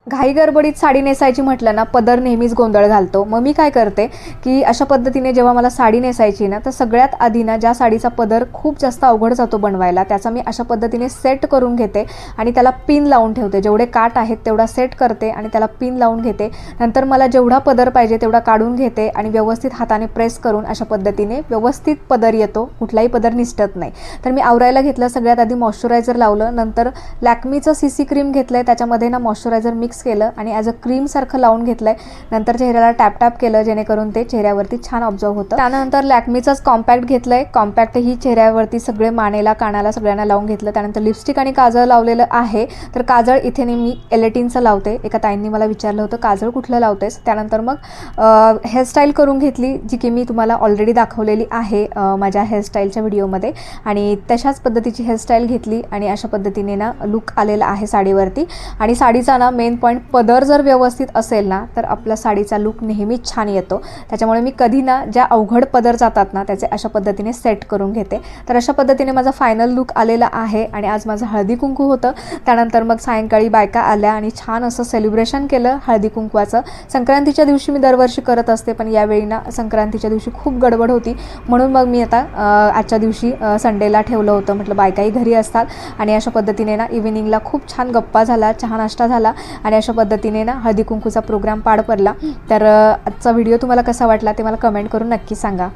घाई गडबडीत साडी नेसायची म्हटलं ना, पदर नेहमीच गोंधळ घालतो. मग मी काय करते की अशा पद्धतीने जेव्हा मला साडी नेसायची ना, तर सगळ्यात आधी ना ज्या साडीचा पदर खूप जास्त अवघड जातो बनवायला, त्याचा मी अशा पद्धतीने सेट करून घेते आणि त्याला पिन लावून ठेवते. जेवढे काठ आहेत तेवढा सेट करते आणि त्याला पिन लावून घेते. नंतर मला जेवढा पदर पाहिजे तेवढा काढून घेते आणि व्यवस्थित हाताने प्रेस करून अशा पद्धतीने व्यवस्थित पदर येतो, कुठलाही पदर निसटत नाही. तर मी आवरायला घेतलं. सगळ्यात आधी मॉइश्चरायझर लावलं, नंतर लॅक्मीचं सीसी क्रीम घेतलं आहे, त्याच्यामध्ये ना मॉइश्चरायझर मिक्स केलं आणि ॲज अ क्रीम सारखं लावून घेतलंय. नंतर चेहऱ्याला टॅप टॅप केलं जेणेकरून ते चेहऱ्यावरती छान ऑब्झर्व होतं. त्यानंतर लॅक्मीचंच कॉम्पॅक्ट घेतलंय. कॉम्पॅक्ट ही चेहऱ्यावरती सगळे मानेला कानाला सगळ्यांना लावून घेतलं. त्यानंतर लिपस्टिक आणि काजळ लावलेलं आहे. तर काजळ इथे मी एलेटिनचं लावते. एका ताईंनी मला विचारलं होतं काजळ कुठलं लावतेस. त्यानंतर मग हेअरस्टाईल करून घेतली, जी की मी तुम्हाला ऑलरेडी दाखवलेली आहे माझ्या हेअरस्टाईलच्या व्हिडिओमध्ये. आणि तशाच पद्धतीची हेअरस्टाईल घेतली आणि अशा पद्धतीने ना लुक आलेला आहे साडीवरती. आणि साडीचा ना मेन पॉईंट, पदर जर व्यवस्थित असेल ना तर आपला साडीचा लुक नेहमीच छान येतो. त्याच्यामुळे मी कधी ना ज्या अवघड पदर जातात ना त्याचे अशा पद्धतीने सेट करून घेते. तर अशा पद्धतीने माझा फायनल लुक आलेला आहे. आणि आज माझं हळदी कुंकू होतं. त्यानंतर मग सायंकाळी बायका आल्या आणि छान असं सेलिब्रेशन केलं हळदी कुंकवाचं. संक्रांतीच्या दिवशी मी दरवर्षी करत असते, पण यावेळी ना संक्रांतीच्या दिवशी खूप गडबड होती, म्हणून मग मी आता आजच्या दिवशी संडेला ठेवलं होतं. म्हटलं बायकाही घरी असतात आणि अशा पद्धतीने ना इव्हिनिंगला खूप छान गप्पा झाला, चहा नाश्ता झाला आणि अशा पद्धतीने ना हळदी कुंकूचा प्रोग्राम पार पडला. तर आजचा व्हिडिओ तुम्हाला कसा वाटला ते मला कमेंट करून नक्की सांगा.